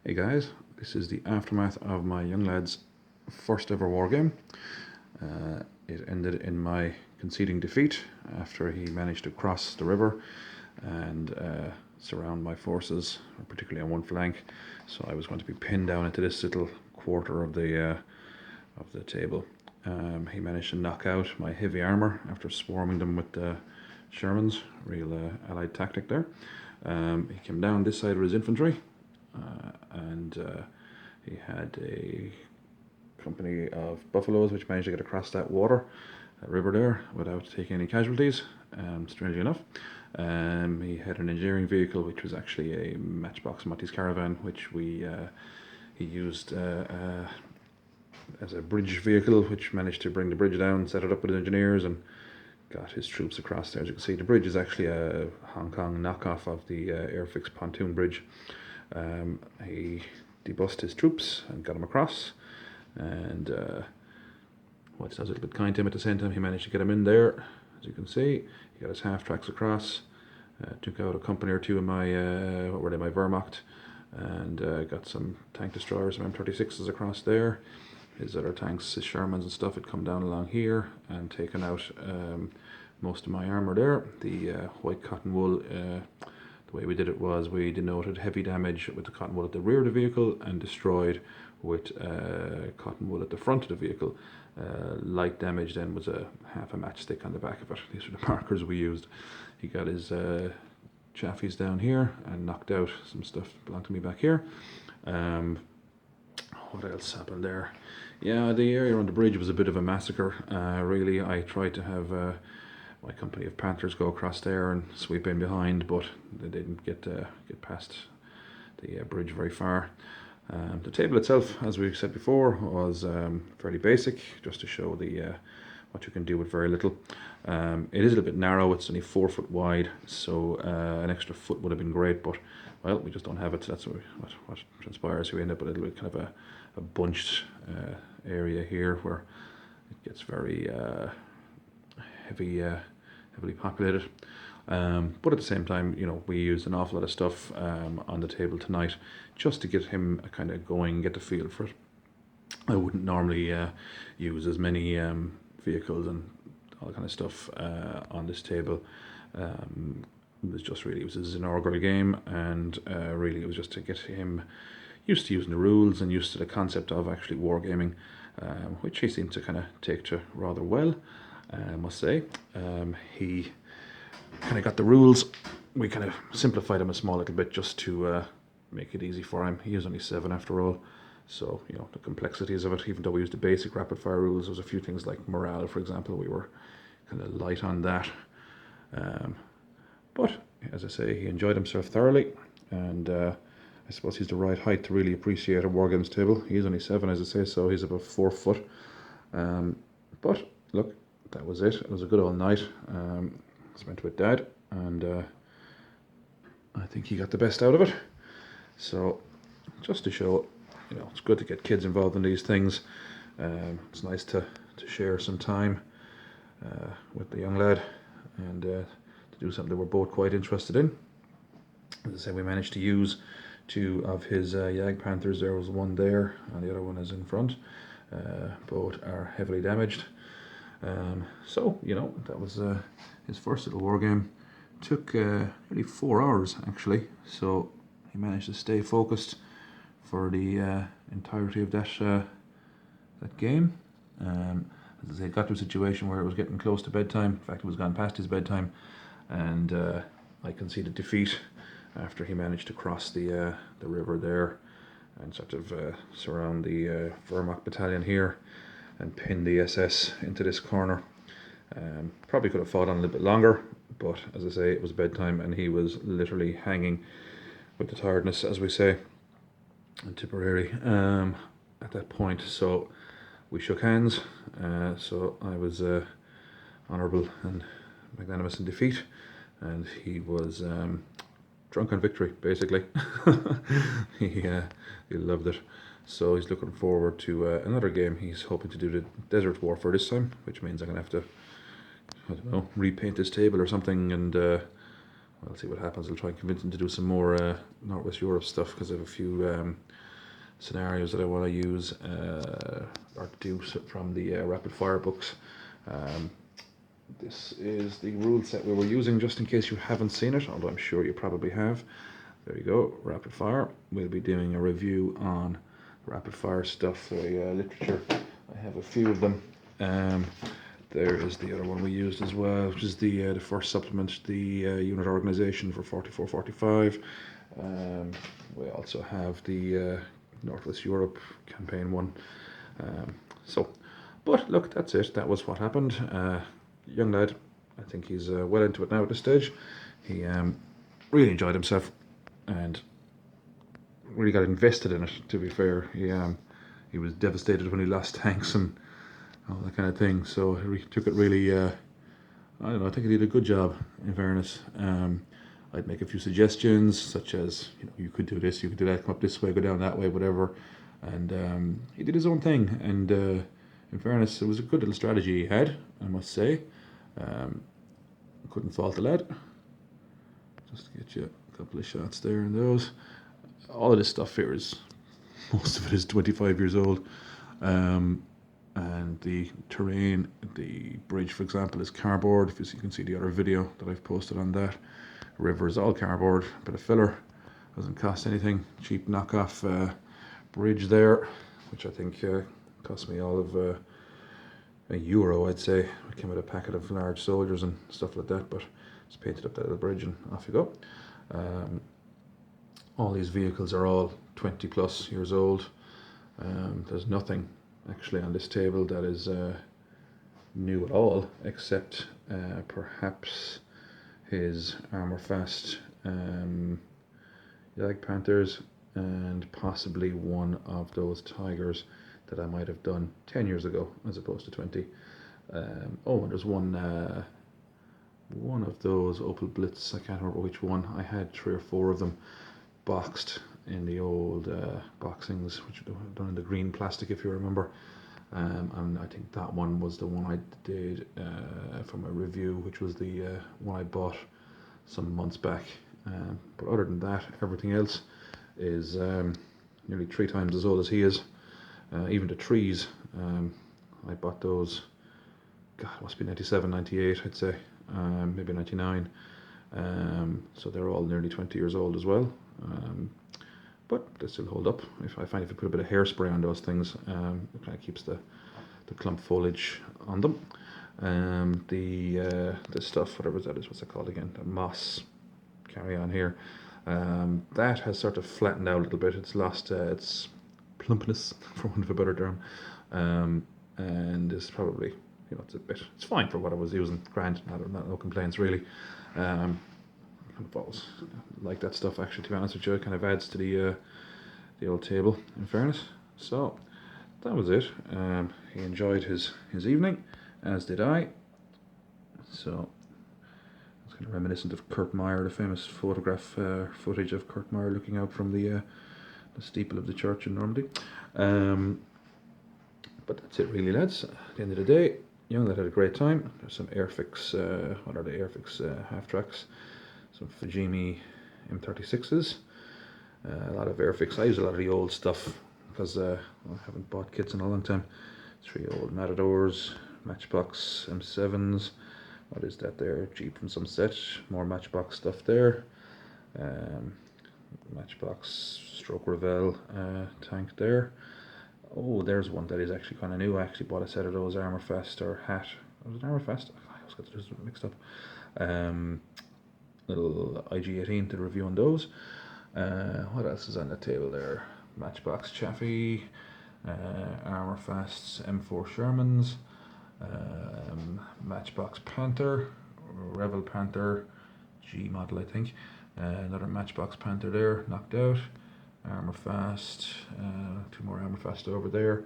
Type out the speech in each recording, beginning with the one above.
Hey guys, this is the aftermath of my young lad's first ever war game. It ended in my conceding defeat after he managed to cross the river and surround my forces, particularly on one flank. So I was going to be pinned down into this little quarter of the table. He managed to knock out my heavy armor after swarming them with Shermans, real allied tactic there. He came down this side with his infantry, and he had a company of buffaloes which managed to get across that river there, without taking any casualties, strangely enough. He had an engineering vehicle which was actually a Matchbox Monty's caravan, which he used as a bridge vehicle, which managed to bring the bridge down, set it up with engineers, and got his troops across there. As you can see, the bridge is actually a Hong Kong knockoff of the Airfix pontoon bridge. He debussed his troops and got them across, and whilst I was a little bit kind to him at the same time, he managed to get him in there. As you can see, he got his half tracks across, took out a company or two of my my Wehrmacht, and got some tank destroyers, some M36s across there. His other tanks, his Shermans and stuff, had come down along here and taken out most of my armour there. The white cotton wool, the way we did it was we denoted heavy damage with the cotton wool at the rear of the vehicle and destroyed with cotton wool at the front of the vehicle. Light damage then was half a matchstick on the back of it. These were the markers we used. He got his chaffies down here and knocked out some stuff that belonged to me back here. What else happened there? Yeah, the area on the bridge was a bit of a massacre. Really, I tried to have my company of Panthers go across there and sweep in behind, but they didn't get past the bridge very far. The table itself, as we said before, was fairly basic, just to show the what you can do with very little. It is a little bit narrow. It's only 4 foot wide, so an extra foot would have been great, but well, we just don't have it. So that's what transpires. We end up with a little bit kind of a bunched area here where it gets very heavily populated. But at the same time, we used an awful lot of stuff on the table tonight just to get him kind of going, get the feel for it. I wouldn't normally use as many vehicles and all that kind of stuff on this table. It was his inaugural game, and really it was just to get him used to using the rules and used to the concept of actually wargaming, which he seemed to kind of take to rather well, I must say. He kind of got the rules. We kind of simplified them a small little bit just to make it easy for him. He was only 7 after all, so the complexities of it, even though we used the basic rapid-fire rules, there was a few things like morale, for example, we were kind of light on that. But as I say, he enjoyed himself thoroughly, and I suppose he's the right height to really appreciate a wargames table. He's only 7, as I say, so he's about 4 foot. But look, that was it. It was a good old night spent with Dad, and I think he got the best out of it. So just to show, it's good to get kids involved in these things. It's nice to share some time with the young lad and to do something that we're both quite interested in. As I say, we managed to use 2 of his Yag Panthers. There was one there and the other one is in front. Both are heavily damaged. So that was his first little war game. Took nearly 4 hours actually, so he managed to stay focused for the entirety of that game. As I say, it got to a situation where it was getting close to bedtime. In fact, it was gone past his bedtime, and I conceded defeat after he managed to cross the river there and sort of surround the Wehrmacht battalion here and pin the SS into this corner. Probably could have fought on a little bit longer, but as I say, it was bedtime and he was literally hanging with the tiredness, as we say, and Tipperary at that point. So we shook hands. So I was honourable and magnanimous in defeat, and he was drunk on victory, basically. he loved it. So he's looking forward to another game. He's hoping to do the desert warfare this time, which means I'm going to have to, I don't know, repaint this table or something, and I'll see what happens. I'll try and convince him to do some more Northwest Europe stuff, because I have a few scenarios that I want to use or deduce from the Rapidfire books. This is the rule set we were using, just in case you haven't seen it, although I'm sure you probably have. There you go, Rapidfire. We'll be doing a review on Rapidfire stuff, literature. I have a few of them. There is the other one we used as well, which is the first supplement, the unit organization for 44-45. We also have the Northwest Europe campaign one. But look, that's it. That was what happened. Young lad, I think he's well into it now at this stage. He really enjoyed himself and really got invested in it, to be fair. He was devastated when he lost tanks and all that kind of thing, so he took it really, I don't know, I think he did a good job, in fairness. I'd make a few suggestions, such as, you could do this, you could do that, come up this way, go down that way, whatever. And he did his own thing, and in fairness, it was a good little strategy he had, I must say. Couldn't fault the lad. Just to get you a couple of shots there and those. All of this stuff here is, most of it is 25 years old. And the terrain, the bridge, for example, is cardboard. If you can see the other video that I've posted on that. River is all cardboard, bit of filler, doesn't cost anything. Cheap knockoff bridge there, which I think cost me all of €1, I'd say. It came with a packet of large soldiers and stuff like that, but just painted up that little bridge and off you go. All these vehicles are all 20 plus years old. There's nothing actually on this table that is new at all, except perhaps his armor fast Panthers, and possibly one of those Tigers that I might have done 10 years ago as opposed to 20. And there's one of those Opel Blitz, I can't remember which one. I had 3 or 4 of them boxed in the old boxings, which are done in the green plastic, if you remember. And I think that one was the one I did for my review, which was the one I bought some months back. But other than that, everything else is nearly 3 times as old as he is. Even the trees, I bought those, God, it must be 97, 98, I'd say, maybe 99. So they're all nearly 20 years old as well. But they still hold up. I find if you put a bit of hairspray on those things, it kind of keeps the clump foliage on them. The stuff, whatever that is, what's it called again? The moss carry on here. That has sort of flattened out a little bit. It's lost its plumpness, for want of a better term. And it's probably, it's fine for what I was using. Grand, no complaints really. I've always like that stuff, actually, to be honest with you. It kind of adds to the old table, in fairness. So that was it. He enjoyed his evening, as did I. So it's kind of reminiscent of Kurt Meyer, the famous footage of Kurt Meyer looking out from the steeple of the church in Normandy. But that's it really, lads. At the end of the day, young lad had a great time. There's some Airfix, what are the Airfix half tracks? Some Fujimi M36s, a lot of Airfix. I use a lot of the old stuff because I haven't bought kits in a long time. 3 old Matadors, Matchbox M7s. What is that there? Jeep from some set. More Matchbox stuff there. Matchbox Stroke Revell tank there. Oh, there's one that is actually kind of new. I actually bought a set of those Armor Fest or hat. Was it Armor Fest? I always got those mixed up. Little IG-18 to review on those. What else is on the table there? Matchbox Chaffee, Armor Fasts, M4 Shermans, Matchbox Panther, Revel Panther, G model I think. Another Matchbox Panther there, knocked out. Armor Fast, 2 more Armor Fast over there.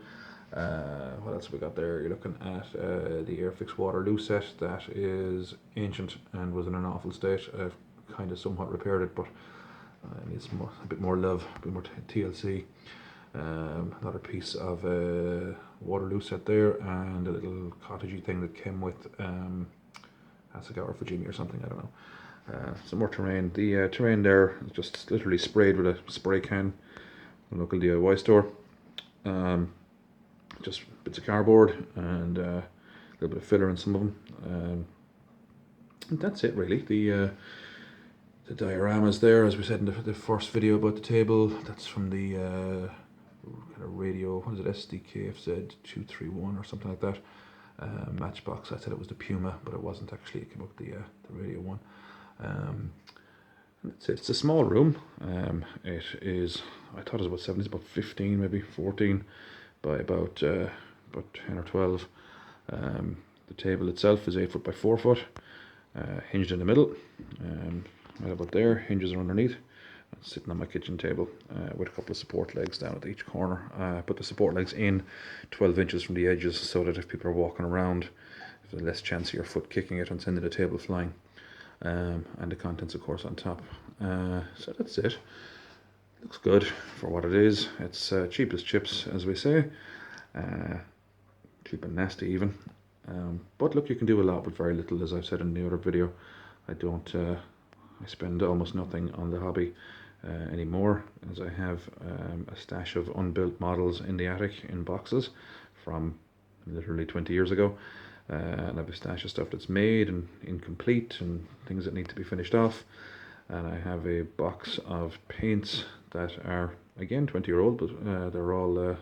What else have we got there? You're looking at the Airfix Waterloo set that is ancient and was in an awful state. I've kind of somewhat repaired it, but needs a bit more love, a bit more TLC. Another piece of Waterloo set there, and a little cottagey thing that came with Hasegawa or Fujimi or something, I don't know. Some more terrain. The terrain there is just literally sprayed with a spray can from a local DIY store. Just bits of cardboard and a little bit of filler in some of them. And that's it really. The dioramas there, as we said in the first video about the table, that's from the kind of radio, what is it, SDKFZ 231 or something like that. Matchbox, I said it was the Puma, but it wasn't actually, it came up with the radio one. That's it. It's a small room. It is, I thought it was about 7, it's about 15, maybe 14 by about 10 or 12. The table itself is 8 foot by 4 foot, hinged in the middle. Right about there, hinges are underneath. It's sitting on my kitchen table with a couple of support legs down at each corner. Put the support legs in 12 inches from the edges so that if people are walking around, there's less chance of your foot kicking it and sending the table flying. And the contents, of course, on top. So that's it. Looks good for what it is. It's cheap as chips, as we say. Cheap and nasty even. But look, you can do a lot with very little, as I've said in the other video. I spend almost nothing on the hobby anymore, as I have a stash of unbuilt models in the attic in boxes from literally 20 years ago. And I have a stash of stuff that's made and incomplete and things that need to be finished off. And I have a box of paints that are, again, 20-year-old, but they're all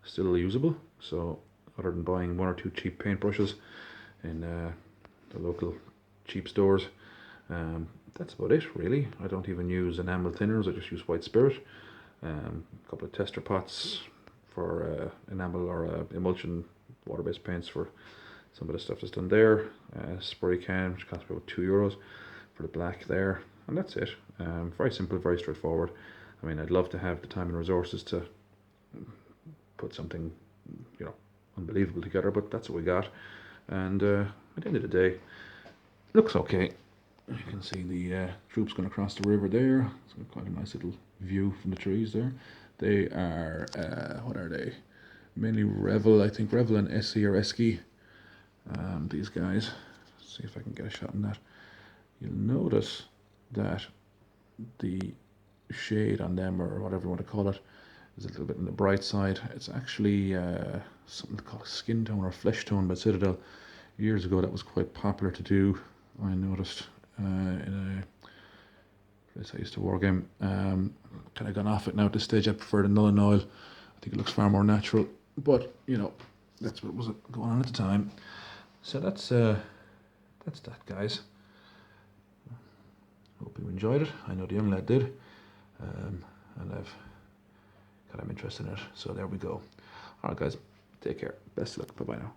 still usable. So other than buying 1 or 2 cheap paintbrushes in the local cheap stores, that's about it really. I don't even use enamel thinners, I just use white spirit. A couple of tester pots for enamel or emulsion water-based paints for some of the stuff that's done there. Spray can, which costs about €2 for the black there, and that's it. Very simple, very straightforward. I mean, I'd love to have the time and resources to put something, you know, unbelievable together, but that's what we got. And at the end of the day, looks okay. You can see the troops going across the river there. It's got quite a nice little view from the trees there. They are, what are they? Mainly Revel, I think Revel and SE or Esky. These guys. Let's see if I can get a shot on that. You'll notice that the shade on them, or whatever you want to call it, is a little bit on the bright side. It's actually something called skin tone or flesh tone by Citadel. Years ago that was quite popular to do, I noticed, in a place I used to wargame. Kind of gone off it now at this stage. I prefer the null and oil. I think it looks far more natural, but you know, that's what was going on at the time. So that's that, guys. Hope you enjoyed it. I know the young lad did, and I'm interested in it. So there we go. All right, guys, take care. Best of luck. Bye bye now.